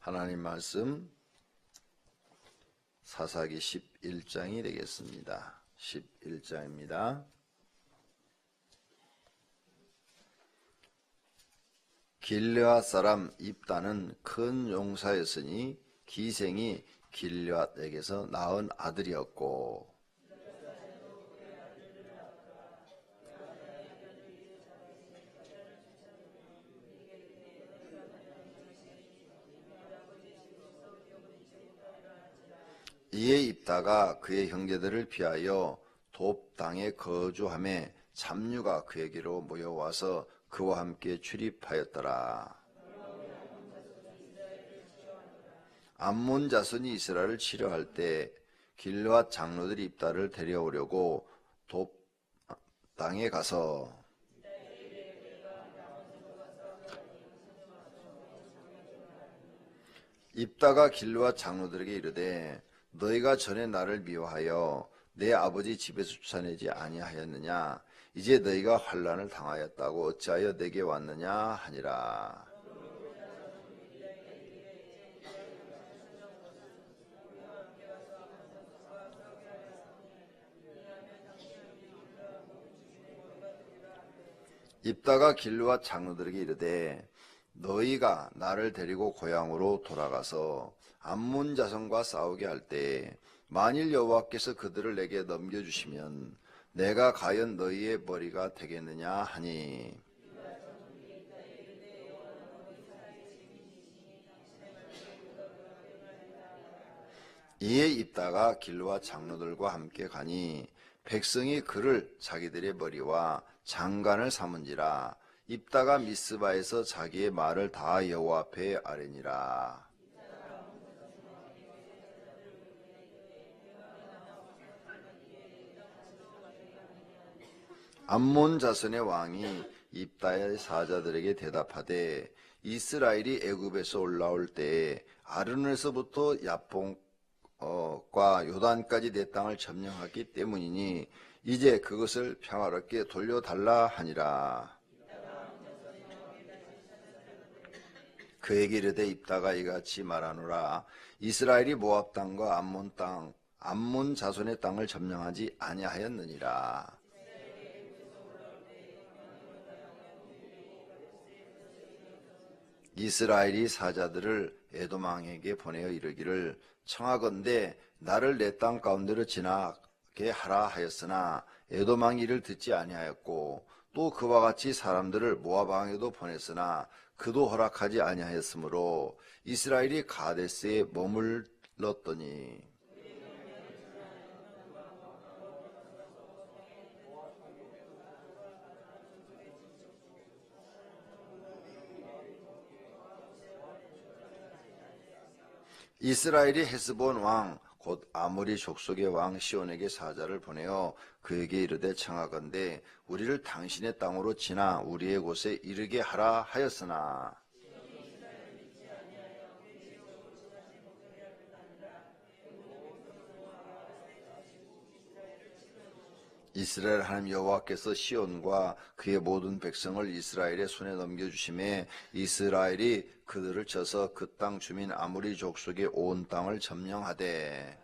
하나님 말씀 사사기 11장이 되겠습니다. 11장입니다. 길르앗 사람 입다는 큰 용사였으니 기생이 길르앗에게서 낳은 아들이었고, 이에 입다가 그의 형제들을 피하여 돕 땅에 거주하매 잡류가 그에게로 모여와서 그와 함께 출입하였더라. 암몬 자손이 이스라엘을 치려할 때 길르앗 장로들이 입다를 데려오려고 돕 땅에 가서 입다가 길르앗 장로들에게 이르되 너희가 전에 나를 미워하여 내 아버지 집에서 쫓아내지 아니하였느냐? 이제 너희가 환난을 당하였다고 어찌하여 내게 왔느냐 하니라. 입다가 길르앗 장로들에게 이르되 너희가 나를 데리고 고향으로 돌아가서 암몬 자손과 싸우게 할 때 만일 여호와께서 그들을 내게 넘겨주시면 내가 과연 너희의 머리가 되겠느냐 하니, 이에 입다가 길르앗 장로들과 함께 가니 백성이 그를 자기들의 머리와 장관을 삼은지라. 입다가 미스바에서 자기의 말을 다 여호와 앞에 아뢰니라. 암몬 자손의 왕이 입다의 사자들에게 대답하되 이스라엘이 애굽에서 올라올 때에 아르논에서부터 야복과 요단까지 내 땅을 점령하기 때문이니 이제 그것을 평화롭게 돌려달라 하니라. 그에게 이르되 입다가 이같이 말하노라. 이스라엘이 모압 땅과 암몬 땅, 암몬 자손의 땅을 점령하지 아니하였느니라. 이스라엘이 사자들을 에돔 왕에게 보내어 이르기를 청하건대 나를 내 땅 가운데로 지나게 하라 하였으나 에돔 왕이 이를 듣지 아니하였고, 또 그와 같이 사람들을 모압 왕에도 보냈으나 그도 허락하지 아니하였으므로 이스라엘이 가데스에 머물렀더니, 이스라엘이 헤스본 왕 곧 아모리 족속의 왕 시온에게 사자를 보내어 그에게 이르되 청하건대 우리를 당신의 땅으로 지나 우리의 곳에 이르게 하라 하였으나, 이스라엘 하나님 여호와께서 시온과 그의 모든 백성을 이스라엘의 손에 넘겨주심에 이스라엘이 그들을 쳐서 그 땅 주민 아모리 족속의 온 땅을 점령하되,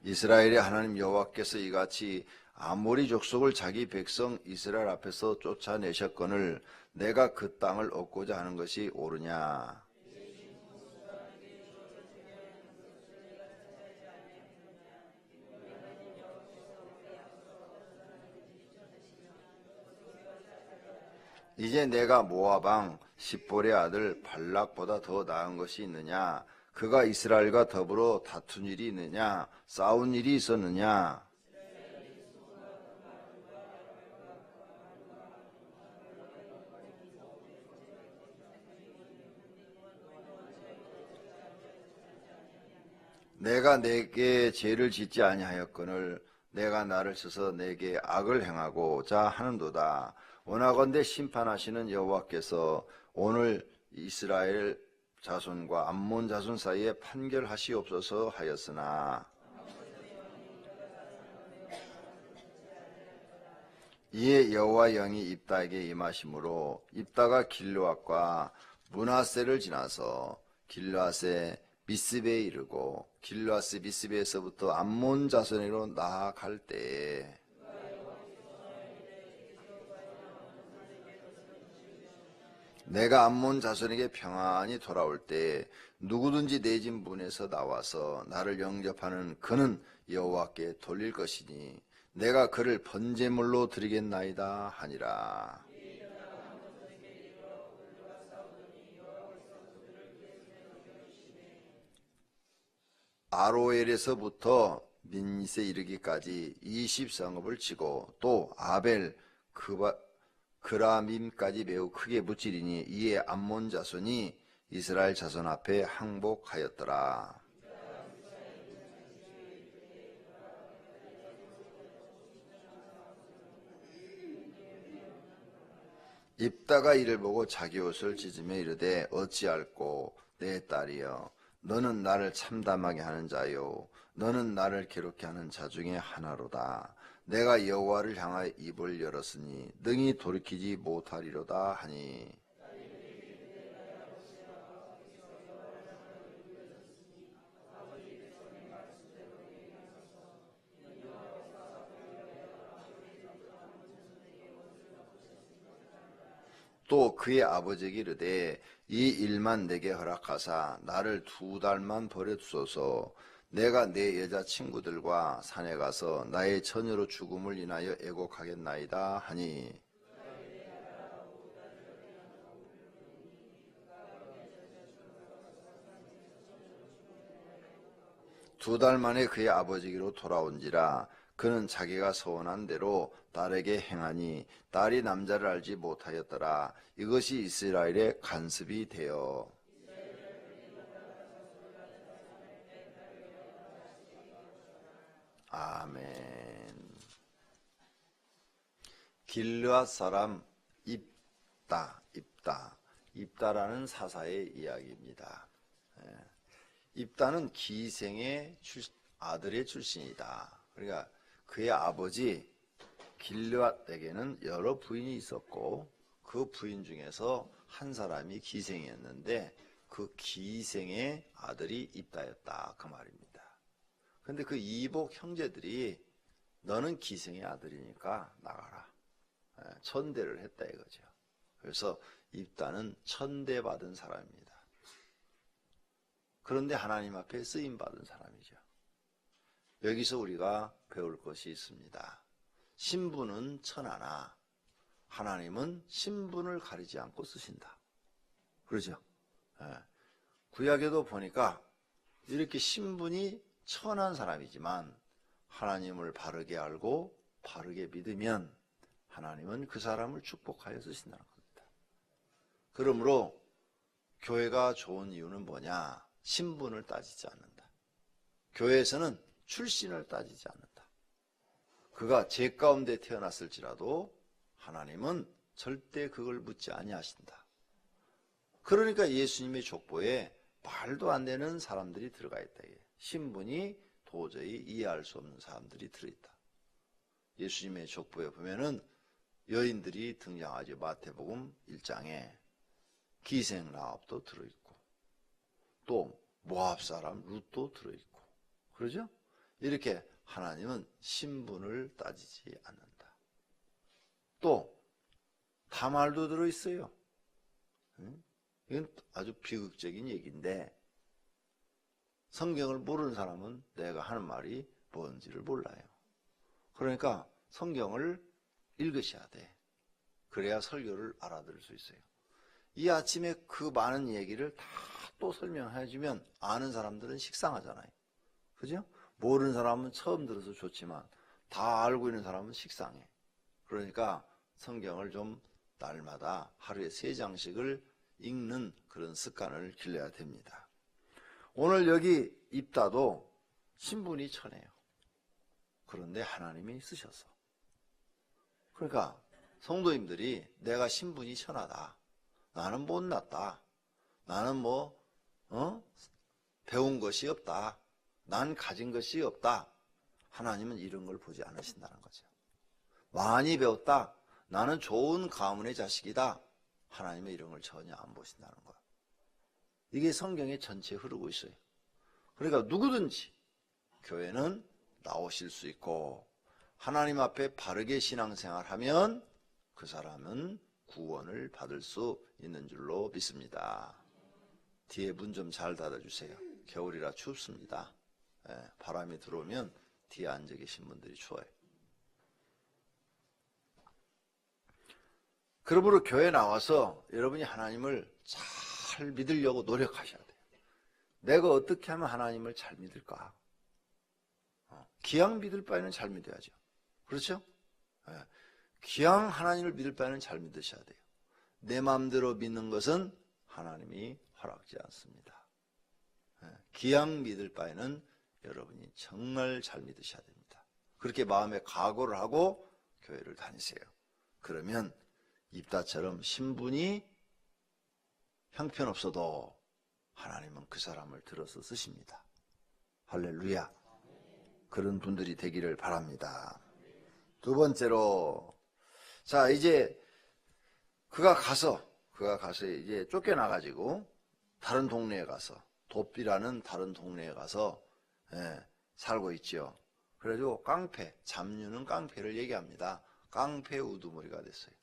이스라엘의 하나님 여호와께서 이같이 아모리 족속을 자기 백성 이스라엘 앞에서 쫓아내셨거늘 내가 그 땅을 얻고자 하는 것이 옳으냐? 이제 내가 모압 왕 십볼의 아들 발락보다 더 나은 것이 있느냐? 그가 이스라엘과 더불어 다툰 일이 있느냐? 싸운 일이 있었느냐? 내가 내게 죄를 짓지 아니하였거늘 내가 나를 쳐서 내게 악을 행하고자 하는도다. 원하건대 심판하시는 여호와께서 오늘 이스라엘 자손과 암몬 자손 사이에 판결하시옵소서 하였으나, 이에 여호와 영이 입다에게 임하심으로 입다가 길르앗과 므낫세를 지나서 길르앗의 미스베에 이르고 길르앗의 미스베에서부터 암몬 자손으로 나아갈 때에 내가 암몬 자손에게 평안히 돌아올 때 누구든지 내 집 문에서 나와서 나를 영접하는 그는 여호와께 돌릴 것이니 내가 그를 번제물로 드리겠나이다 하니라. 아로엘에서부터 민닛에 이르기까지 20성읍을 치고 또 아벨 그라밈까지 매우 크게 무찌리니 이에 암몬 자손이 이스라엘 자손 앞에 항복하였더라. 입다가 이를 보고 자기 옷을 찢으며 이르되 어찌할꼬 내 딸이여 너는 나를 참담하게 하는 자요 너는 나를 괴롭게 하는 자 중에 하나로다. 내가 여호와를 향하여 입을 열었으니 능히 돌이키지 못하리로다 하니 또 그의 아버지에게 이르되 이 일만 내게 허락하사 나를 2달만 버려두소서. 내가 내 여자친구들과 산에 가서 나의 처녀로 죽음을 인하여 애곡하겠나이다 하니 2달 만에 그의 아버지에게로 돌아온지라 그는 자기가 서원한 대로 딸에게 행하니 딸이 남자를 알지 못하였더라. 이것이 이스라엘의 간습이 되어 아멘. 길르앗 사람 입다라는 사사의 이야기입니다. 입다는 기생의 아들의 출신이다. 그러니까 그의 아버지 길르앗에게는 여러 부인이 있었고 그 부인 중에서 한 사람이 기생이었는데 그 기생의 아들이 입다였다 그 말입니다. 그런데 그 이복 형제들이 너는 기생의 아들이니까 나가라. 천대를 했다 이거죠. 그래서 입다는 천대받은 사람입니다. 그런데 하나님 앞에 쓰임받은 사람이죠. 여기서 우리가 배울 것이 있습니다. 신분은 천하나 하나님은 신분을 가리지 않고 쓰신다. 그러죠? 구약에도 보니까 이렇게 신분이 천한 사람이지만 하나님을 바르게 알고 바르게 믿으면 하나님은 그 사람을 축복하여 쓰신다는 겁니다. 그러므로 교회가 좋은 이유는 뭐냐? 신분을 따지지 않는다. 교회에서는 출신을 따지지 않는다. 그가 죄 가운데 태어났을지라도 하나님은 절대 그걸 묻지 아니하신다. 그러니까 예수님의 족보에 말도 안 되는 사람들이 들어가 있다. 신분이 도저히 이해할 수 없는 사람들이 들어있다. 예수님의 족보에 보면은 여인들이 등장하죠. 마태복음 1장에 기생 라합도 들어있고 또 모압 사람 룻도 들어있고 그러죠? 이렇게 하나님은 신분을 따지지 않는다. 또 다말도 들어있어요. 이건 아주 비극적인 얘기인데 성경을 모르는 사람은 내가 하는 말이 뭔지를 몰라요. 그러니까 성경을 읽으셔야 돼. 그래야 설교를 알아들을 수 있어요. 이 아침에 그 많은 얘기를 다 또 설명해주면 아는 사람들은 식상하잖아요. 그죠? 모르는 사람은 처음 들어서 좋지만 다 알고 있는 사람은 식상해. 그러니까 성경을 좀 날마다 하루에 3장씩을 읽는 그런 습관을 길러야 됩니다. 오늘 여기 입다도 신분이 천해요. 그런데 하나님이 쓰셔서. 그러니까 성도님들이 내가 신분이 천하다. 나는 못났다. 나는 배운 것이 없다. 난 가진 것이 없다. 하나님은 이런 걸 보지 않으신다는 거죠. 많이 배웠다. 나는 좋은 가문의 자식이다. 하나님은 이런 걸 전혀 안 보신다는 거야. 이게 성경에 전체에 흐르고 있어요. 그러니까 누구든지 교회는 나오실 수 있고 하나님 앞에 바르게 신앙생활하면 그 사람은 구원을 받을 수 있는 줄로 믿습니다. 뒤에 문 좀 잘 닫아주세요. 겨울이라 춥습니다. 바람이 들어오면 뒤에 앉아 계신 분들이 추워요. 그러므로 교회 나와서 여러분이 하나님을 잘 믿으려고 노력하셔야 돼요. 내가 어떻게 하면 하나님을 잘 믿을까? 기왕 믿을 바에는 잘 믿어야죠. 그렇죠? 기왕 하나님을 믿을 바에는 잘 믿으셔야 돼요. 내 마음대로 믿는 것은 하나님이 허락지 않습니다. 기왕 믿을 바에는 여러분이 정말 잘 믿으셔야 됩니다. 그렇게 마음에 각오를 하고 교회를 다니세요. 그러면 입다처럼 신분이 형편없어도 하나님은 그 사람을 들어서 쓰십니다. 할렐루야. 그런 분들이 되기를 바랍니다. 두 번째로, 자, 이제 그가 가서 이제 쫓겨나가지고 다른 동네에 가서, 돕비라는 다른 동네에 가서 살고 있죠. 그래가지고 깡패, 잡류는 깡패를 얘기합니다. 깡패 우두머리가 됐어요.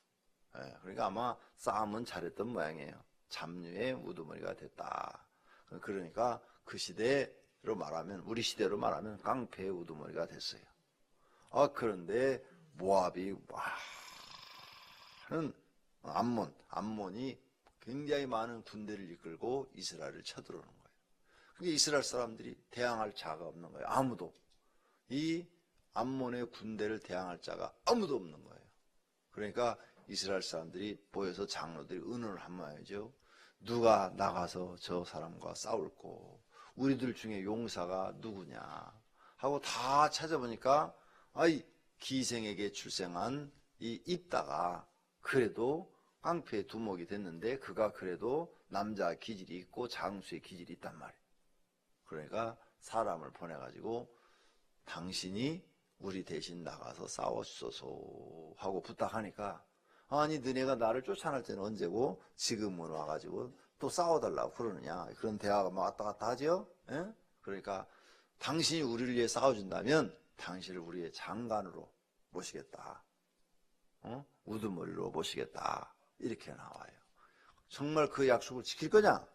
그러니까 아마 싸움은 잘했던 모양이에요. 잡류의 우두머리가 됐다. 그러니까 그 시대로 말하면, 우리 시대로 말하면 깡패의 우두머리가 됐어요. 그런데 모압이 많은 암몬이 굉장히 많은 군대를 이끌고 이스라엘을 쳐들어오는 거예요. 그게 이스라엘 사람들이 대항할 자가 없는 거예요. 아무도. 이 암몬의 군대를 대항할 자가 아무도 없는 거예요. 그러니까 이스라엘 사람들이 모여서 장로들이 의논을 한 모양이죠. 누가 나가서 저 사람과 싸울꼬, 우리들 중에 용사가 누구냐 하고 다 찾아보니까 기생에게 출생한 이 입다가 그래도 깡패의 두목이 됐는데 그가 그래도 남자 기질이 있고 장수의 기질이 있단 말이에요. 그러니까 사람을 보내가지고 당신이 우리 대신 나가서 싸워주소서 하고 부탁하니까, 아니 너네가 나를 쫓아낼 때는 언제고 지금은 와가지고 또 싸워달라고 그러느냐, 그런 대화가 막 왔다 갔다 하죠. 그러니까 당신이 우리를 위해 싸워준다면 당신을 우리의 장관으로 모시겠다, 우두머리로 모시겠다, 이렇게 나와요. 정말 그 약속을 지킬 거냐?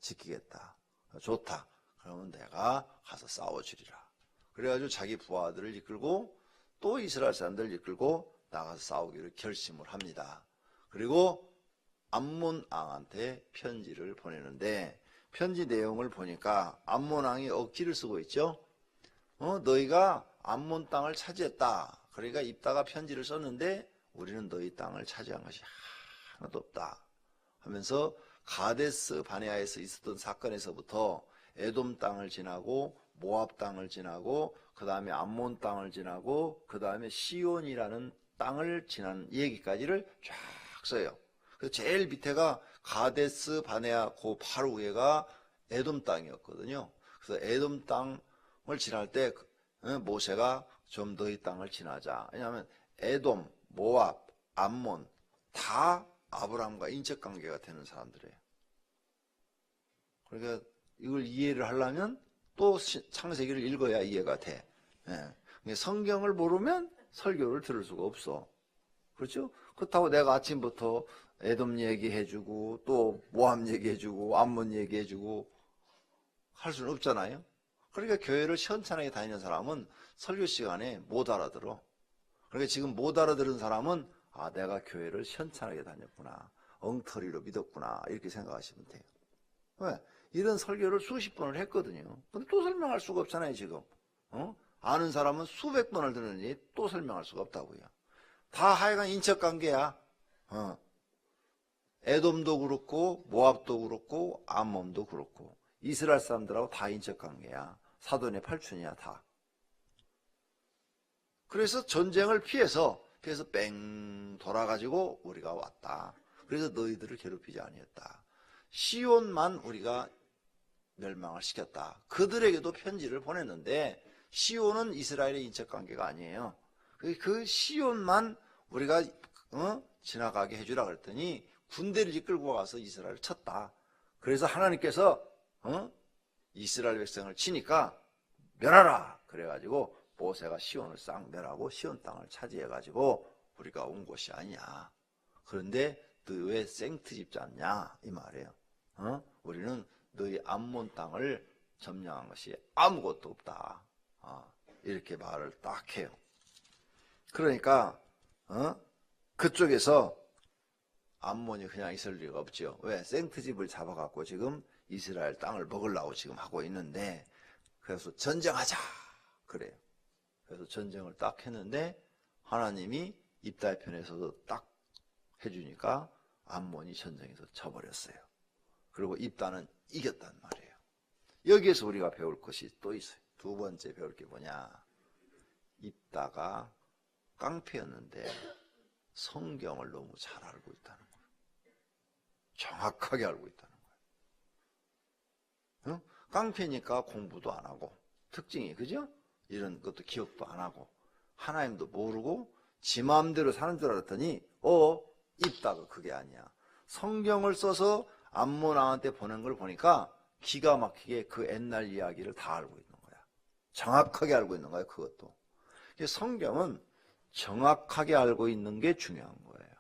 지키겠다. 좋다. 그러면 내가 가서 싸워주리라. 그래가지고 자기 부하들을 이끌고 또 이스라엘 사람들을 이끌고 나가서 싸우기를 결심을 합니다. 그리고 암몬 왕한테 편지를 보내는데, 편지 내용을 보니까 암몬 왕이 억지를 쓰고 있죠. 너희가 암몬 땅을 차지했다. 그러니까 입다가 편지를 썼는데 우리는 너희 땅을 차지한 것이 하나도 없다 하면서 가데스 바네아에서 있었던 사건에서부터 에돔 땅을 지나고 모압 땅을 지나고 그 다음에 암몬 땅을 지나고 그 다음에 시온이라는 땅을 지난 얘기까지를 쫙 써요. 그래서 제일 밑에가 가데스 바네아, 그 바로 위에가 에돔 땅이었거든요. 그래서 에돔 땅을 지날 때 모세가 좀 너희 땅을 지나자. 왜냐하면 에돔, 모압, 암몬 다 아브라함과 인적 관계가 되는 사람들이에요. 그러니까 이걸 이해를 하려면 또 창세기를 읽어야 이해가 돼. 성경을 모르면 설교를 들을 수가 없어. 그렇죠? 그렇다고 내가 아침부터 에돔 얘기해주고 또 모압 얘기해주고 암몬 얘기해주고 할 수는 없잖아요. 그러니까 교회를 시원찮게 다니는 사람은 설교 시간에 못 알아들어. 그러니까 지금 못 알아들은 사람은 내가 교회를 시원찮게 다녔구나, 엉터리로 믿었구나, 이렇게 생각하시면 돼요. 왜? 이런 설교를 수십 번을 했거든요. 근데 또 설명할 수가 없잖아요, 지금. 아는 사람은 수백 번을 들으니 또 설명할 수가 없다고요. 다 하여간 인척관계야. 에돔도 그렇고 모압도 그렇고 암몬도 그렇고 이스라엘 사람들하고 다 인척관계야. 사돈의 팔촌이야, 다. 그래서 전쟁을 피해서 뺑 돌아가지고 우리가 왔다. 그래서 너희들을 괴롭히지 아니했다. 시온만 우리가 멸망을 시켰다. 그들에게도 편지를 보냈는데 시온은 이스라엘의 인척관계가 아니에요. 그 시온만 우리가 지나가게 해주라 그랬더니 군대를 이끌고 와서 이스라엘을 쳤다. 그래서 하나님께서 이스라엘 백성을 치니까 멸하라 그래가지고 모세가 시온을 싹 멸하고 시온 땅을 차지해가지고 우리가 온 곳이 아니야. 그런데 너 왜 생트집 잡냐 이 말이에요. 우리는 너희 암몬 땅을 점령한 것이 아무것도 없다. 이렇게 말을 딱 해요. 그러니까 그쪽에서 암몬이 그냥 있을 리가 없죠. 왜? 생트집을 잡아갖고 지금 이스라엘 땅을 먹으려고 지금 하고 있는데, 그래서 전쟁하자 그래요. 그래서 전쟁을 딱 했는데 하나님이 입다의 편에서도 딱 해주니까 암몬이 전쟁에서 져버렸어요. 그리고 입다는 이겼단 말이에요. 여기에서 우리가 배울 것이 또 있어요. 두 번째 배울 게 뭐냐, 입다가 깡패였는데 성경을 너무 잘 알고 있다는 거예요. 정확하게 알고 있다는 거예요. 깡패니까 공부도 안 하고, 특징이 그죠? 이런 것도 기억도 안 하고 하나님도 모르고 지 마음대로 사는 줄 알았더니 입다가 그게 아니야. 성경을 써서 암몬 왕한테 보낸 걸 보니까 기가 막히게 그 옛날 이야기를 다 알고 있는 거야. 정확하게 알고 있는 거야. 그것도. 성경은 정확하게 알고 있는 게 중요한 거예요.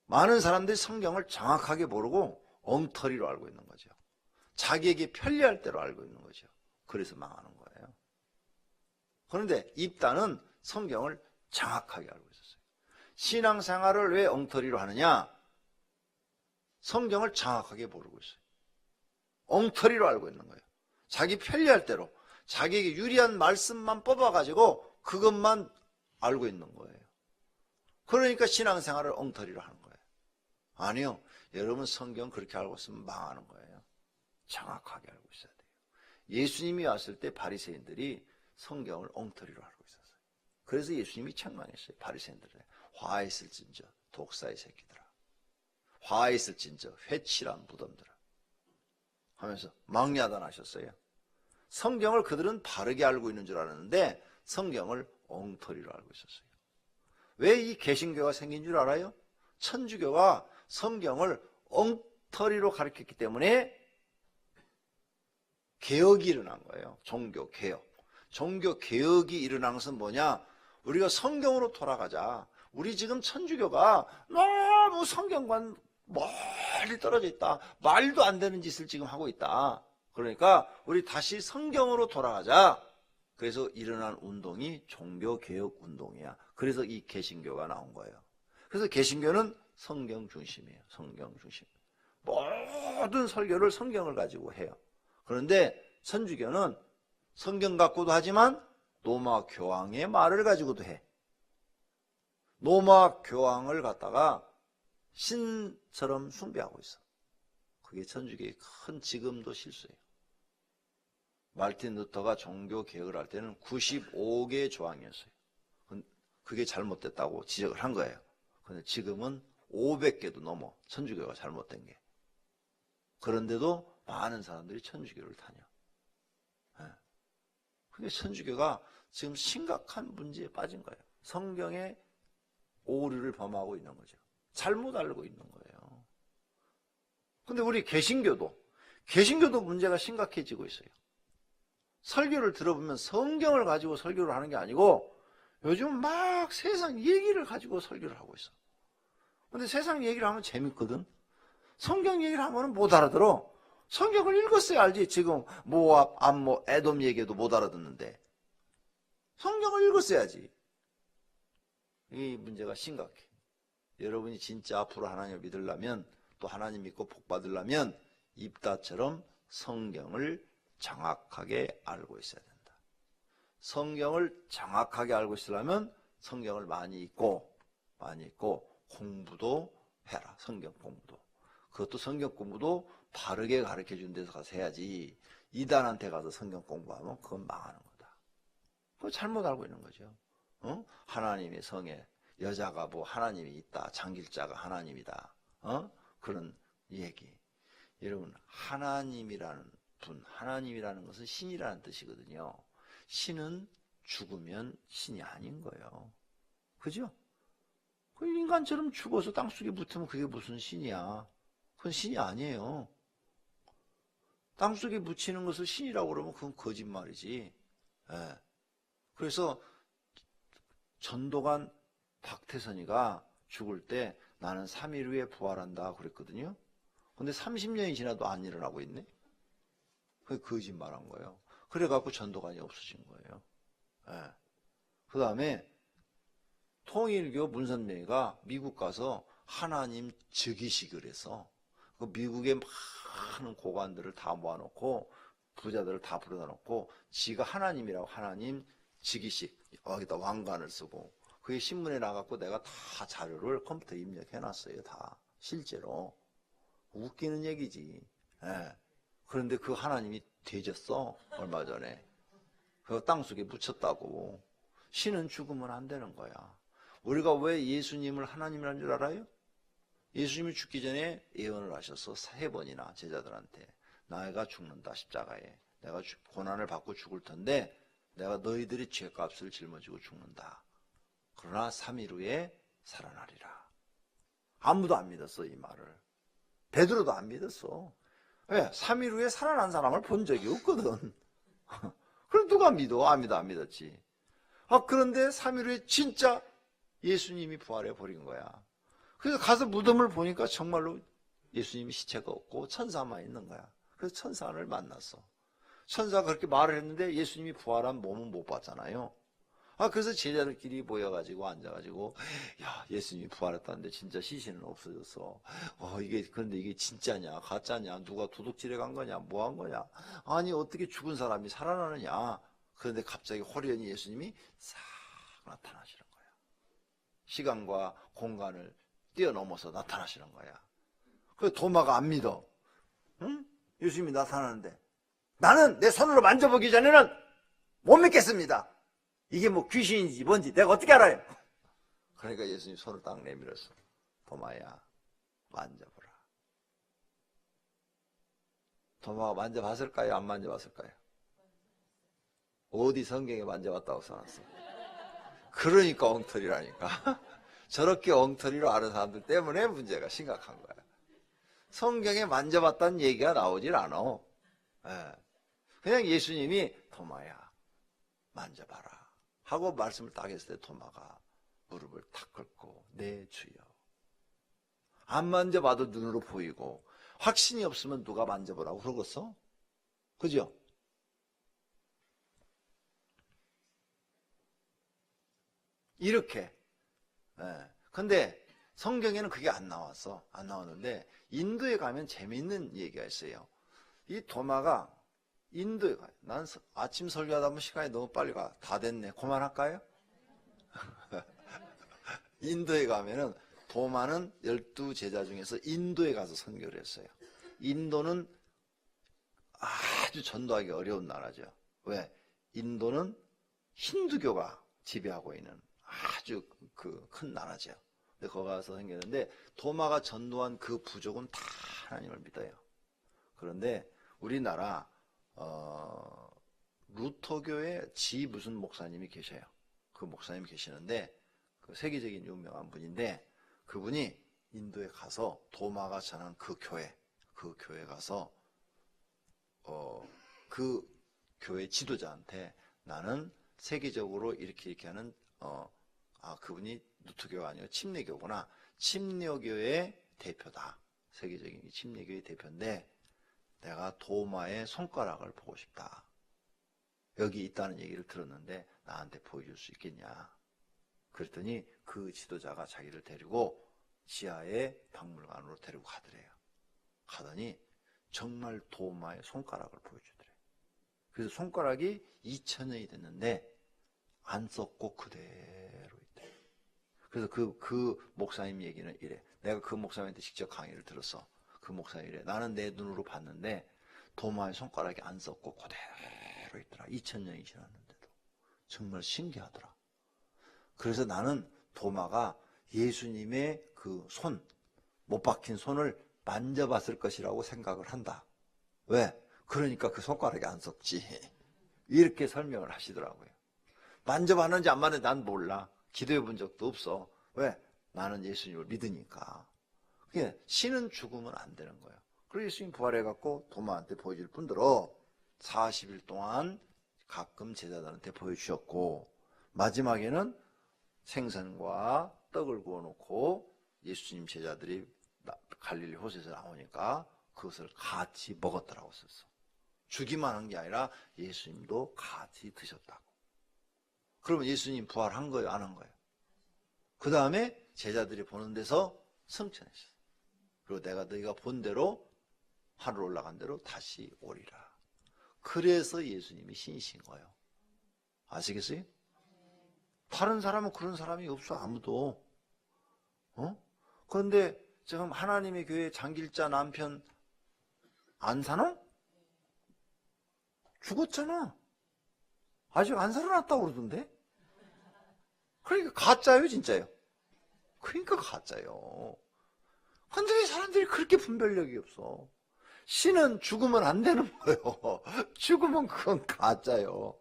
많은 사람들이 성경을 정확하게 모르고 엉터리로 알고 있는 거죠. 자기에게 편리할 대로 알고 있는 거죠. 그래서 망하는 거예요. 그런데 입다는 성경을 정확하게 알고 있었어요. 신앙생활을 왜 엉터리로 하느냐? 성경을 정확하게 모르고 있어요. 엉터리로 알고 있는 거예요. 자기 편리할 대로 자기에게 유리한 말씀만 뽑아가지고 그것만 알고 있는 거예요. 그러니까 신앙생활을 엉터리로 하는 거예요. 아니요, 여러분 성경 그렇게 알고 있으면 망하는 거예요. 정확하게 알고 있어야 돼요. 예수님이 왔을 때 바리새인들이 성경을 엉터리로 알고 있었어요. 그래서 예수님이 책망했어요. 바리새인들에 화 있을진저 독사의 새끼들아, 화 있을진저 회칠한 무덤들아 하면서 망야단하셨어요. 성경을 그들은 바르게 알고 있는 줄 알았는데 성경을 엉터리로 알고 있었어요. 왜 이 개신교가 생긴 줄 알아요? 천주교가 성경을 엉터리로 가르쳤기 때문에 개혁이 일어난 거예요. 종교개혁. 종교개혁이 일어난 것은 뭐냐? 우리가 성경으로 돌아가자. 우리 지금 천주교가 너무 성경과 멀리 떨어져 있다. 말도 안 되는 짓을 지금 하고 있다. 그러니까 우리 다시 성경으로 돌아가자. 그래서 일어난 운동이 종교개혁 운동이야. 그래서 이 개신교가 나온 거예요. 그래서 개신교는 성경 중심이에요. 성경 중심. 모든 설교를 성경을 가지고 해요. 그런데 천주교는 성경 갖고도 하지만 노마 교황의 말을 가지고도 해. 노마 교황을 갖다가 신처럼 숭배하고 있어. 그게 천주교의 큰 지금도 실수예요. 말틴 루터가 종교 개혁을 할 때는 95개의 조항이었어요. 그게 잘못됐다고 지적을 한 거예요. 그런데 지금은 500개도 넘어, 천주교가 잘못된 게. 그런데도 많은 사람들이 천주교를 다녀. 근데 천주교가 지금 심각한 문제에 빠진 거예요. 성경의 오류를 범하고 있는 거죠. 잘못 알고 있는 거예요. 근데 우리 개신교도 문제가 심각해지고 있어요. 설교를 들어보면 성경을 가지고 설교를 하는 게 아니고 요즘 막 세상 얘기를 가지고 설교를 하고 있어. 근데 세상 얘기를 하면 재밌거든. 성경 얘기를 하면 못 알아들어. 성경을 읽었어야 알지. 지금 모압, 암모, 에돔 얘기도 못 알아듣는데 성경을 읽었어야지. 이 문제가 심각해. 여러분이 진짜 앞으로 하나님을 믿으려면, 또 하나님 믿고 복 받으려면 입다처럼 성경을 정확하게 알고 있어야 된다. 성경을 정확하게 알고 있으려면 성경을 많이 읽고 공부도 해라. 성경 공부도. 그것도 성경 공부도 바르게 가르쳐 준 데서 가서 해야지. 이단한테 가서 성경 공부하면 그건 망하는 거다. 그거 잘못 알고 있는 거죠. 하나님의 성에 여자가 뭐 하나님이 있다. 장길자가 하나님이다. 그런 얘기. 여러분, 하나님이라는 분, 하나님이라는 것은 신이라는 뜻이거든요. 신은 죽으면 신이 아닌 거예요. 그죠? 그 인간처럼 죽어서 땅속에 묻으면 그게 무슨 신이야? 그건 신이 아니에요. 땅속에 묻히는 것을 신이라고 그러면 그건 거짓말이지. 예. 그래서 전도관 박태선이가 죽을 때 나는 3일 후에 부활한다 그랬거든요. 근데 30년이 지나도 안 일어나고 있네. 그게 거짓말한 거예요. 그래갖고 전도관이 없어진 거예요. 예. 그 다음에 통일교 문선명이가 미국 가서 하나님 즉위식을 해서 그 미국의 많은 고관들을 다 모아놓고 부자들을 다 불러다 놓고 지가 하나님이라고 하나님 즉위식 여기다 왕관을 쓰고 그게 신문에 나갔고 내가 다 자료를 컴퓨터에 입력해놨어요. 다 실제로. 웃기는 얘기지. 예. 그런데 그 하나님이 되졌어. 얼마 전에. 그 땅속에 묻혔다고. 신은 죽으면 안 되는 거야. 우리가 왜 예수님을 하나님이라는 줄 알아요? 예수님이 죽기 전에 예언을 하셔서 3번이나 제자들한테 내가 죽는다 십자가에. 내가 고난을 받고 죽을 텐데 내가 너희들이 죄값을 짊어지고 죽는다. 그러나 3일 후에 살아나리라. 아무도 안 믿었어 이 말을. 베드로도 안 믿었어. 왜? 3일 후에 살아난 사람을 본 적이 없거든. 그럼 누가 믿어? 아무도 안 믿었지. 그런데 3일 후에 진짜 예수님이 부활해 버린 거야. 그래서 가서 무덤을 보니까 정말로 예수님이 시체가 없고 천사만 있는 거야. 그래서 천사를 만났어. 천사가 그렇게 말을 했는데 예수님이 부활한 몸은 못 봤잖아요. 그래서 제자들끼리 모여가지고 앉아가지고 야 예수님이 부활했다는데 진짜 시신은 없어졌어. 그런데 이게 진짜냐 가짜냐 누가 도둑질해 간 거냐 뭐 한 거냐. 아니 어떻게 죽은 사람이 살아나느냐. 그런데 갑자기 호련히 예수님이 싹 나타나시는 거야. 시간과 공간을 뛰어넘어서 나타나시는 거야. 그래서 도마가 안 믿어. 응? 예수님이 나타나는데 나는 내 손으로 만져보기 전에는 못 믿겠습니다. 이게 뭐 귀신인지 뭔지 내가 어떻게 알아요? 그러니까 예수님이 손을 딱 내밀었어. 도마야 만져보라. 도마가 만져봤을까요? 안 만져봤을까요? 어디 성경에 만져봤다고 써놨어? 그러니까 엉터리라니까. 저렇게 엉터리로 아는 사람들 때문에 문제가 심각한 거야. 성경에 만져봤다는 얘기가 나오질 않아. 그냥 예수님이 도마야 만져봐라 하고 말씀을 딱 했을 때 도마가 무릎을 탁 꿇고 네 주여. 안 만져봐도 눈으로 보이고 확신이 없으면 누가 만져보라고 그러겠어? 그죠? 이렇게. 근데 성경에는 그게 안 나왔어. 안 나왔는데 인도에 가면 재미있는 얘기가 있어요. 이 도마가 인도에 가요. 난 아침 설교하다 보면 시간이 너무 빨리 가. 다 됐네. 그만할까요? 인도에 가면은 도마는 12제자 중에서 인도에 가서 선교를 했어요. 인도는 아주 전도하기 어려운 나라죠. 왜? 인도는 힌두교가 지배하고 있는 아주 큰 나라죠. 근데 거기 가서 생겼는데 도마가 전도한 그 부족은 다 하나님을 믿어요. 그런데 우리나라 루터교의 지 무슨 목사님이 계셔요. 그 목사님이 계시는데 그 세계적인 유명한 분인데 그분이 인도에 가서 도마가 전한 그 교회 가서 그 교회 지도자한테 나는 세계적으로 이렇게 하는 그분이 루터교가 아니고 침례교구나. 침례교의 대표다. 세계적인 침례교의 대표인데 내가 도마의 손가락을 보고 싶다. 여기 있다는 얘기를 들었는데 나한테 보여줄 수 있겠냐. 그랬더니 그 지도자가 자기를 데리고 지하의 박물관으로 데리고 가더래요. 가더니 정말 도마의 손가락을 보여주더래요. 그래서 손가락이 2000년이 됐는데 안 썩고 그대로 있대요. 그래서 그 목사님 얘기는 이래. 내가 그 목사님한테 직접 강의를 들었어. 그 목사님이 이래. 나는 내 눈으로 봤는데 도마의 손가락이 안 썩고 그대로 있더라. 2000년이 지났는데도. 정말 신기하더라. 그래서 나는 도마가 예수님의 그 못 박힌 손을 만져봤을 것이라고 생각을 한다. 왜? 그러니까 그 손가락이 안 썩지. 이렇게 설명을 하시더라고요. 만져봤는지 안 만졌는지 난 몰라. 기도해 본 적도 없어. 왜? 나는 예수님을 믿으니까. 그게 신은 죽으면 안 되는 거예요. 그래서 예수님 부활해갖고 도마한테 보여줄 뿐더러 40일 동안 가끔 제자들한테 보여주셨고, 마지막에는 생선과 떡을 구워놓고 예수님 제자들이 갈릴리 호수에서 나오니까 그것을 같이 먹었더라고 썼어. 주기만 한 게 아니라 예수님도 같이 드셨다고. 그러면 예수님 부활한 거예요, 안 한 거예요? 그 다음에 제자들이 보는 데서 승천했어요. 그리고 내가 너희가 본 대로 하늘 올라간 대로 다시 오리라. 그래서 예수님이 신이신 거예요. 아시겠어요? 다른 사람은 그런 사람이 없어, 아무도. 그런데 지금 하나님의 교회 장길자 남편 안 사나? 죽었잖아. 아직 안 살아났다고 그러던데? 그러니까 가짜예요, 진짜요? 그러니까 가짜요. 근데 왜 사람들이 그렇게 분별력이 없어? 신은 죽으면 안 되는 거예요. 죽으면 그건 가짜요.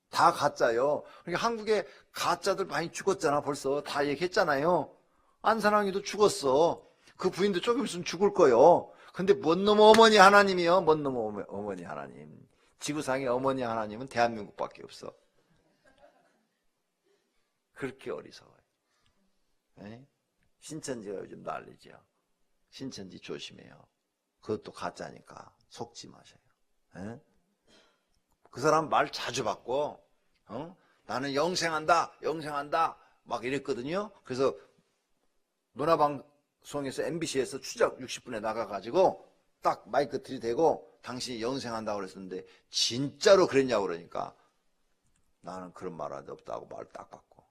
다 가짜요. 그러니까 한국에 가짜들 많이 죽었잖아, 벌써. 다 얘기했잖아요. 안산왕이도 죽었어. 그 부인도 조금 있으면 죽을 거요. 근데 뭔 놈 어머니 하나님이요? 뭔 놈 어머니 하나님. 지구상의 어머니 하나님은 대한민국밖에 없어. 그렇게 어리석어요. 에? 신천지가 요즘 난리죠. 신천지 조심해요. 그것도 가짜니까 속지 마세요. 에? 그 사람 말 자주 바꿔. 나는 영생한다, 영생한다 막 이랬거든요. 그래서 문화방송에서 MBC에서 추적 60분에 나가가지고 딱 마이크 들이대고 당신이 영생한다고 그랬었는데 진짜로 그랬냐고 그러니까 나는 그런 말 할 데 없다고 말 딱 바꿔.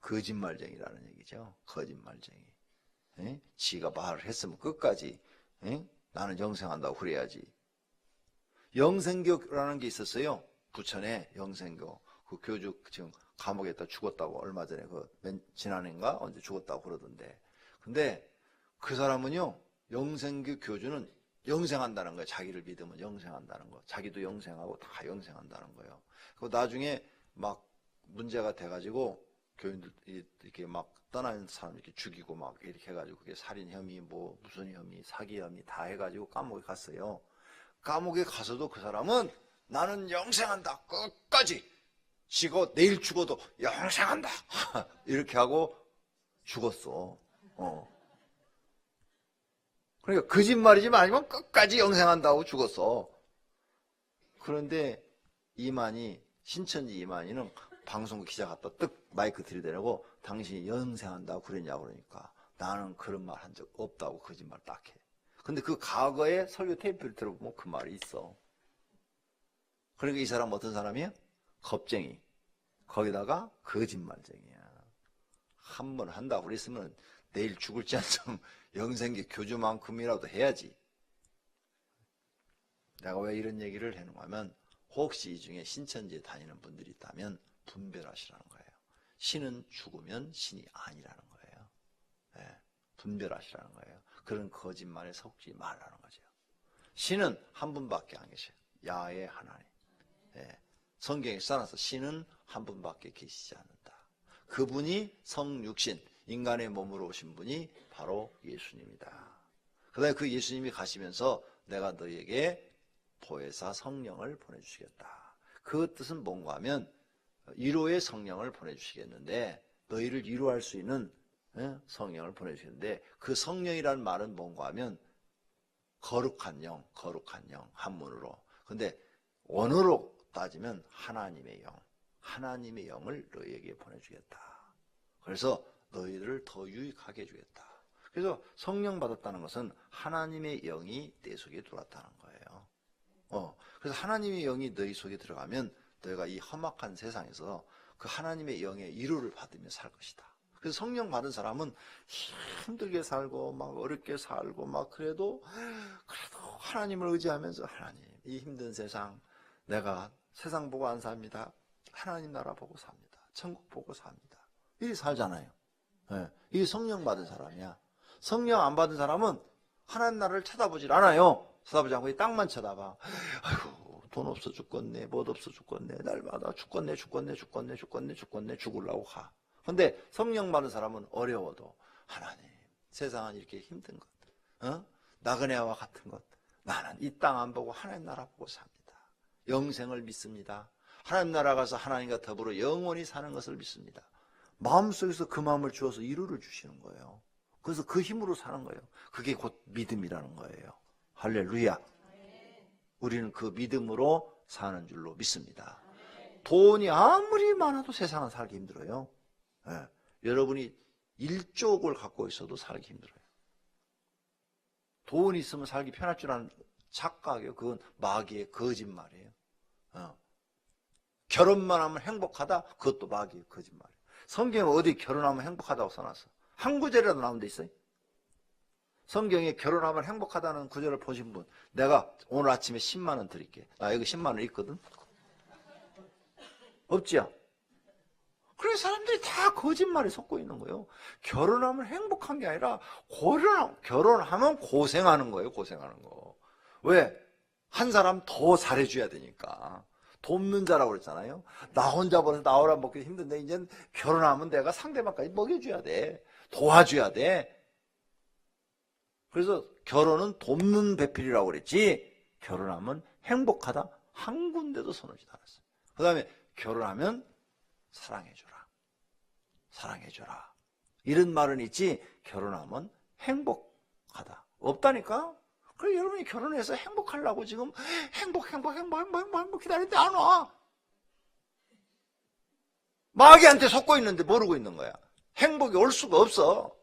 거짓말쟁이라는 얘기죠. 거짓말쟁이. 에? 지가 말을 했으면 끝까지 에? 나는 영생한다고 그래야지. 영생교라는 게 있었어요. 부천에 영생교. 그 교주 지금 감옥에다 죽었다고 얼마 전에 지난해인가 언제 죽었다고 그러던데. 근데 그 사람은요, 영생교 교주는 영생한다는 거예요. 자기를 믿으면 영생한다는 거. 자기도 영생하고 다 영생한다는 거예요. 그 나중에 막 문제가 돼가지고 교인들 이렇게 막 떠나는 사람 이렇게 죽이고 막 이렇게 해가지고 그게 살인 혐의 뭐 무슨 혐의 사기 혐의 다 해가지고 감옥에 갔어요. 감옥에 가서도 그 사람은 나는 영생한다 끝까지 지고 내일 죽어도 영생한다 이렇게 하고 죽었어. 그러니까 거짓말이지만 아니면 끝까지 영생한다고 죽었어. 그런데 신천지 이만희는 방송국 기자 갖다 뜩 마이크 들이대라고 당신이 영생한다고 그랬냐고 그러니까 나는 그런 말 한 적 없다고 거짓말 딱 해. 근데 그 과거에 설교 테이프를 들어보면 그 말이 있어. 그러니까 이 사람 어떤 사람이야? 겁쟁이. 거기다가 거짓말쟁이야. 한 번 한다고 그랬으면 내일 죽을지 않으면 영생계 교주만큼이라도 해야지. 내가 왜 이런 얘기를 해놓으면 혹시 이 중에 신천지에 다니는 분들이 있다면 분별하시라는 거예요. 신은 죽으면 신이 아니라는 거예요. 네, 분별하시라는 거예요. 그런 거짓말에 속지 말라는 거죠. 신은 한 분밖에 안 계셔요. 야훼 하나님. 네, 성경에 써놔서 신은 한 분밖에 계시지 않는다. 그분이 성육신, 인간의 몸으로 오신 분이 바로 예수님이다. 그 다음에 그 예수님이 가시면서 내가 너희에게 보혜사 성령을 보내주시겠다. 그 뜻은 뭔가 하면 위로의 성령을 보내주시겠는데 너희를 위로할 수 있는 성령을 보내주시는데 그 성령이라는 말은 뭔가 하면 거룩한 영 한문으로. 근데 원어로 따지면 하나님의 영을 너희에게 보내주겠다. 그래서 너희들을 더 유익하게 해주겠다. 그래서 성령 받았다는 것은 하나님의 영이 내 속에 들어왔다는 거예요. 그래서 하나님의 영이 너희 속에 들어가면 너희가 이 험악한 세상에서 그 하나님의 영의 위로를 받으며 살 것이다. 그래서 성령 받은 사람은 힘들게 살고 막 어렵게 살고 막 그래도 하나님을 의지하면서 하나님 이 힘든 세상 내가 세상 보고 안 삽니다. 하나님 나라 보고 삽니다. 천국 보고 삽니다. 이렇게 살잖아요. 네. 이게 성령 받은 사람이야. 성령 안 받은 사람은 하나님 나라를 쳐다보질 않아요. 쳐다보지 않고 이 땅만 쳐다봐. 아이고 돈 없어 죽겠네, 못 없어 죽겠네, 날마다 죽겠네 죽으려고 가. 근데 성령 받은 사람은 어려워도 하나님, 세상은 이렇게 힘든 것, 나그네와 같은 것, 나는 이 땅 안 보고 하나님 나라 보고 삽니다. 영생을 믿습니다. 하나님 나라 가서 하나님과 더불어 영원히 사는 것을 믿습니다. 마음속에서 그 마음을 주어서 이루를 주시는 거예요. 그래서 그 힘으로 사는 거예요. 그게 곧 믿음이라는 거예요. 할렐루야. 우리는 그 믿음으로 사는 줄로 믿습니다. 돈이 아무리 많아도 세상은 살기 힘들어요. 예. 여러분이 1조억을 갖고 있어도 살기 힘들어요. 돈이 있으면 살기 편할 줄 아는 착각이에요. 그건 마귀의 거짓말이에요. 결혼만 하면 행복하다? 그것도 마귀의 거짓말이에요. 성경에 어디 결혼하면 행복하다고 써놨어? 한 구절이라도 나온 데 있어요? 성경에 결혼하면 행복하다는 구절을 보신 분, 내가 오늘 아침에 10만 원 드릴게. 나 여기 10만 원 있거든? 없지요? 그래서 사람들이 다 거짓말에 속고 있는 거예요. 결혼하면 행복한 게 아니라 결혼하면 고생하는 거예요. 고생하는 거. 왜? 한 사람 더 잘해줘야 되니까. 돕는 자라고 그랬잖아요. 나 혼자 벌어서 나오라 먹기 힘든데 이제는 결혼하면 내가 상대방까지 먹여줘야 돼. 도와줘야 돼. 그래서 결혼은 돕는 배필이라고 그랬지, 결혼하면 행복하다 한 군데도 손오지도 않았어요. 그 다음에 결혼하면 사랑해줘라. 사랑해줘라. 이런 말은 있지, 결혼하면 행복하다. 없다니까? 그래, 여러분이 결혼해서 행복하려고 지금 행복 기다리는데 안 와. 마귀한테 속고 있는데 모르고 있는 거야. 행복이 올 수가 없어.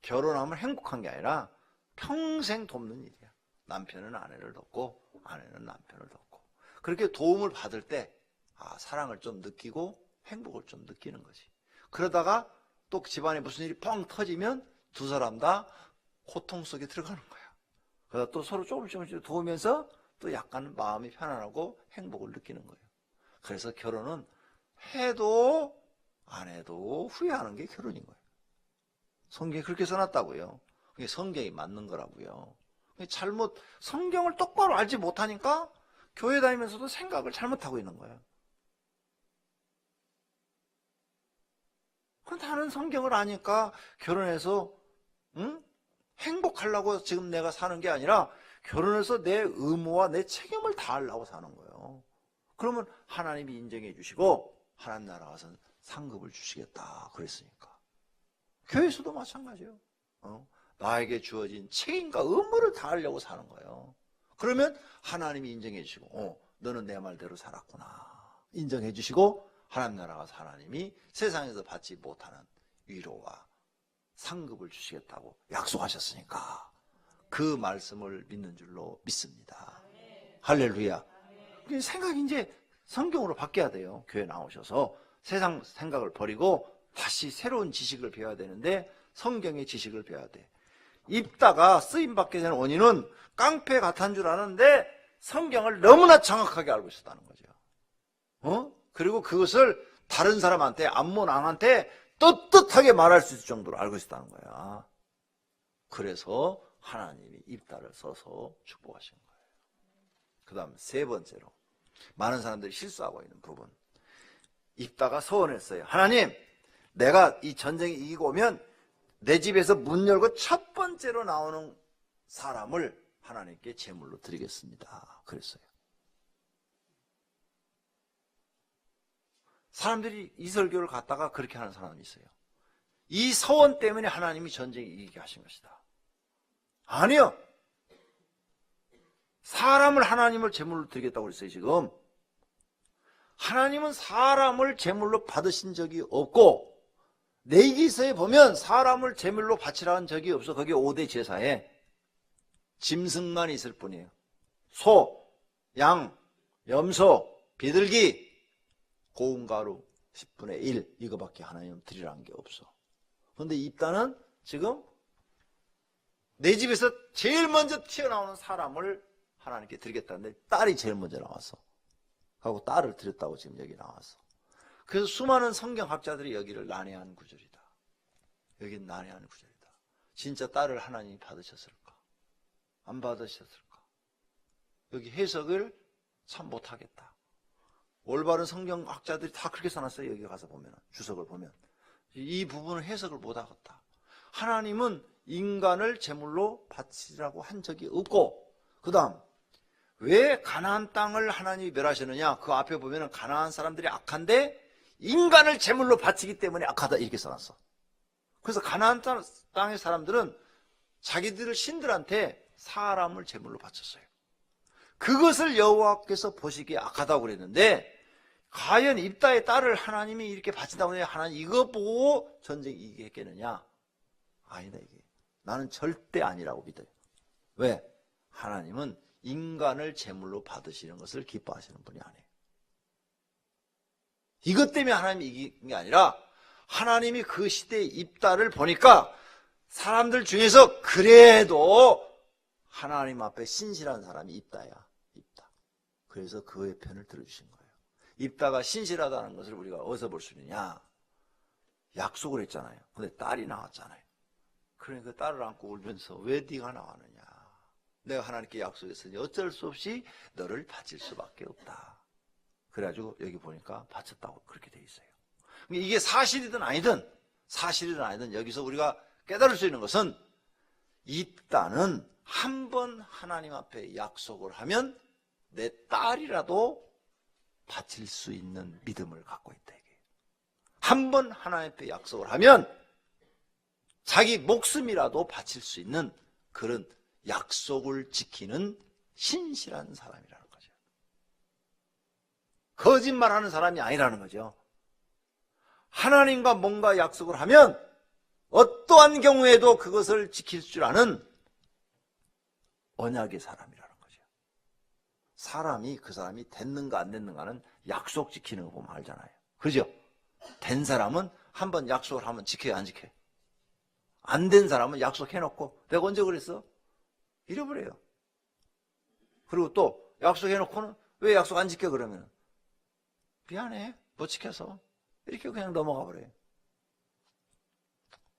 결혼하면 행복한 게 아니라 평생 돕는 일이야. 남편은 아내를 돕고 아내는 남편을 돕고. 그렇게 도움을 받을 때 사랑을 좀 느끼고 행복을 좀 느끼는 거지. 그러다가 또 집안에 무슨 일이 뻥 터지면 두 사람 다 고통 속에 들어가는 거야. 그러다 또 서로 조금씩 도우면서 또 약간 마음이 편안하고 행복을 느끼는 거예요. 그래서 결혼은 해도 안 해도 후회하는 게 결혼인 거예요. 성경에 그렇게 써놨다고요. 그게 성경이 맞는 거라고요. 성경을 똑바로 알지 못하니까 교회 다니면서도 생각을 잘못하고 있는 거예요. 나는 성경을 아니까 결혼해서 행복하려고 지금 내가 사는 게 아니라 결혼해서 내 의무와 내 책임을 다하려고 사는 거예요. 그러면 하나님이 인정해 주시고 하나님 나라 가서 상급을 주시겠다 그랬으니까. 교회에서도 마찬가지예요. 나에게 주어진 책임과 의무를 다하려고 사는 거예요. 그러면 하나님이 인정해 주시고 너는 내 말대로 살았구나 인정해 주시고 하나님 나라 가서 하나님이 세상에서 받지 못하는 위로와 상급을 주시겠다고 약속하셨으니까 그 말씀을 믿는 줄로 믿습니다. 할렐루야. 생각이 이제 성경으로 바뀌어야 돼요. 교회 나오셔서 세상 생각을 버리고 다시 새로운 지식을 배워야 되는데 성경의 지식을 배워야 돼. 입다가 쓰임받게 되는 원인은 깡패 같은 줄 아는데 성경을 너무나 정확하게 알고 있었다는 거죠. 그리고 그것을 다른 사람한테, 암몬왕한테 떳떳하게 말할 수 있을 정도로 알고 있었다는 거야. 그래서 하나님이 입다를 써서 축복하신 거예요. 그 다음 세 번째로 많은 사람들이 실수하고 있는 부분, 입다가 서원했어요. 하나님, 내가 이 전쟁에 이기고 오면 내 집에서 문 열고 첫 번째로 나오는 사람을 하나님께 제물로 드리겠습니다. 그랬어요. 사람들이 이 설교를 갖다가 그렇게 하는 사람이 있어요. 이 서원 때문에 하나님이 전쟁에 이기게 하신 것이다. 아니요. 사람을 하나님을 제물로 드리겠다고 그랬어요. 지금 하나님은 사람을 제물로 받으신 적이 없고, 레위기서에 보면 사람을 제물로 바치라는 적이 없어. 거기 5대 제사에 짐승만 있을 뿐이에요. 소, 양, 염소, 비둘기, 고운 가루 10분의 1 이거밖에 하나님 드리라는 게 없어. 그런데 입다는 지금 내 집에서 제일 먼저 튀어나오는 사람을 하나님께 드리겠다는데 딸이 제일 먼저 나왔어. 하고 딸을 드렸다고 지금 여기 나왔어. 그래서 수많은 성경학자들이 여기를 난해한 구절이다. 여긴 난해한 구절이다. 진짜 딸을 하나님이 받으셨을까? 안 받으셨을까? 여기 해석을 참 못하겠다. 올바른 성경학자들이 다 그렇게 써놨어요. 여기 가서 보면, 주석을 보면. 이 부분을 해석을 못하겠다. 하나님은 인간을 제물로 바치라고 한 적이 없고, 그 다음 왜 가나안 땅을 하나님이 멸하시느냐, 그 앞에 보면 가나안 사람들이 악한데 인간을 제물로 바치기 때문에 악하다 이렇게 써놨어. 그래서 가나안 땅의 사람들은 자기들 신들한테 사람을 제물로 바쳤어요. 그것을 여호와께서 보시기에 악하다고 그랬는데, 과연 입다의 딸을 하나님이 이렇게 바친다고 하냐, 하나님 이거 보고 전쟁 이기겠느냐? 아니다. 이게 나는 절대 아니라고 믿어요. 왜? 하나님은 인간을 제물로 받으시는 것을 기뻐하시는 분이 아니에요. 이것 때문에 하나님이 이긴 게 아니라, 하나님이 그 시대의 입다를 보니까 사람들 중에서 그래도 하나님 앞에 신실한 사람이 입다야. 입다. 그래서 그의 편을 들어주신 거예요. 입다가 신실하다는 것을 우리가 어디서 볼 수 있느냐? 약속을 했잖아요. 근데 딸이 나왔잖아요. 그러니까 그 딸을 안고 울면서 왜 네가 나왔느냐? 내가 하나님께 약속했으니 어쩔 수 없이 너를 바칠 수밖에 없다. 그래가지고 여기 보니까 바쳤다고 그렇게 돼 있어요. 이게 사실이든 아니든 여기서 우리가 깨달을 수 있는 것은, 입다는 한 번 하나님 앞에 약속을 하면 내 딸이라도 바칠 수 있는 믿음을 갖고 있다. 한 번 하나님 앞에 약속을 하면 자기 목숨이라도 바칠 수 있는 그런 약속을 지키는 신실한 사람이라는 거죠. 거짓말하는 사람이 아니라는 거죠. 하나님과 뭔가 약속을 하면 어떠한 경우에도 그것을 지킬 줄 아는 언약의 사람이라는 거죠. 사람이 그 사람이 됐는가 안 됐는가는 약속 지키는 거 보면 알잖아요. 그죠? 된 사람은 한번 약속을 하면 지켜야 안 지켜요? 안 된 사람은 약속해놓고 내가 언제 그랬어? 잃어버려요. 그리고 또 약속해놓고는 왜 약속 안 지켜 그러면? 미안해, 못 지켜서. 이렇게 그냥 넘어가 버려요.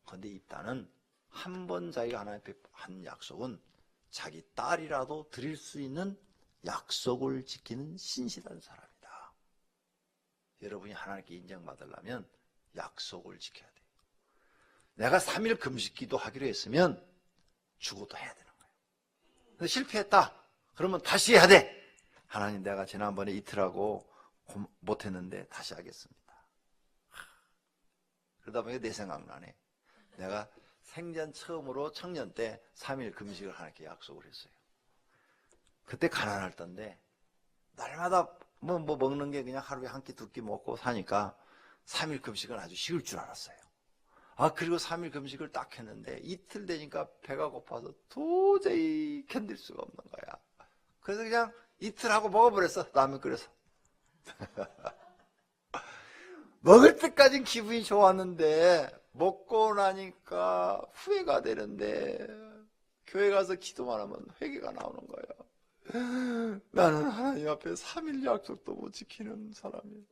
그런데 입다는 한 번 자기가 하나님 앞에 한 약속은 자기 딸이라도 드릴 수 있는 약속을 지키는 신실한 사람이다. 여러분이 하나님께 인정받으려면 약속을 지켜야 돼요. 내가 3일 금식기도 하기로 했으면 죽어도 해야 되는 거예요. 근데 실패했다. 그러면 다시 해야 돼. 하나님, 내가 지난번에 이틀하고 못했는데 다시 하겠습니다. 그러다 보니까 내 생각나네. 내가 생전 처음으로 청년 때 3일 금식을 하나님께 약속을 했어요. 그때 가난할 때인데 날마다 뭐 먹는 게 그냥 하루에 한 끼 두 끼 먹고 사니까 3일 금식은 아주 쉬울 줄 알았어요. 그리고 3일 금식을 딱 했는데 이틀 되니까 배가 고파서 도저히 견딜 수가 없는 거야. 그래서 그냥 이틀 하고 먹어버렸어. 라면 끓여서. 먹을 때까진 기분이 좋았는데 먹고 나니까 후회가 되는데, 교회 가서 기도만 하면 회개가 나오는 거예요. 나는 하나님 앞에 3일 약속도 못 지키는 사람이에요.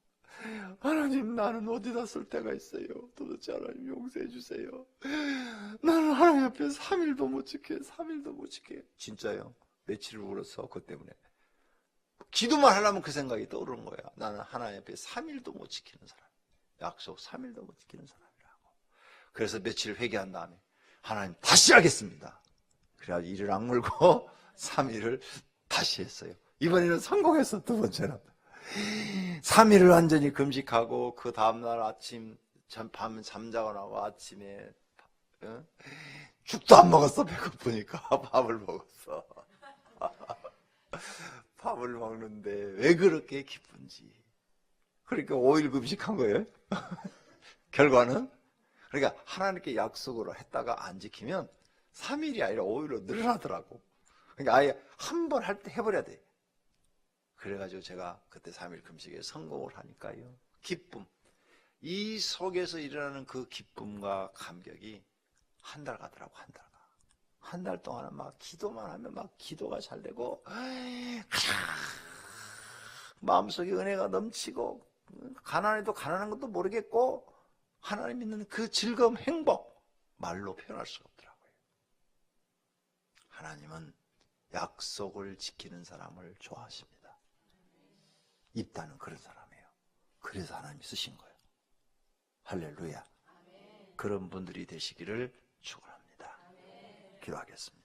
하나님, 나는 어디다 쓸 데가 있어요? 도대체 하나님 용서해 주세요. 나는 하나님 앞에 3일도 못 지켜요. 3일도 못 지켜요. 진짜요. 며칠을 울었어. 그것 때문에. 기도만 하려면 그 생각이 떠오르는 거야. 나는 하나님 앞에 3일도 못 지키는 사람. 약속 3일도 못 지키는 사람이라고. 그래서 며칠 회개한 다음에 하나님 다시 하겠습니다. 그래가지고 이를 악물고 3일을 다시 했어요. 이번에는 성공했어. 두 번째는 3일을 완전히 금식하고 그 다음날 아침 밤 잠자고 나고 아침에 죽도 안 먹었어. 배고프니까 밥을 먹었어. 밥을 먹는데 왜 그렇게 기쁜지. 그러니까 5일 금식한 거예요. 결과는, 그러니까 하나님께 약속으로 했다가 안 지키면 3일이 아니라 5일로 늘어나더라고. 그러니까 아예 한 번 할 때 해버려야 돼. 그래가지고 제가 그때 3일 금식에 성공을 하니까요, 기쁨, 이 속에서 일어나는 그 기쁨과 감격이 한 달 가더라고. 한 달 동안은 막 기도만 하면 막 기도가 잘 되고 마음속에 은혜가 넘치고, 가난해도 가난한 것도 모르겠고, 하나님 믿는 그 즐거움, 행복, 말로 표현할 수가 없더라고요. 하나님은 약속을 지키는 사람을 좋아하십니다. 입다는 그런 사람이에요. 그래서 하나님이 쓰신 거예요. 할렐루야. 그런 분들이 되시기를 축원합니다. 기도하겠습니다.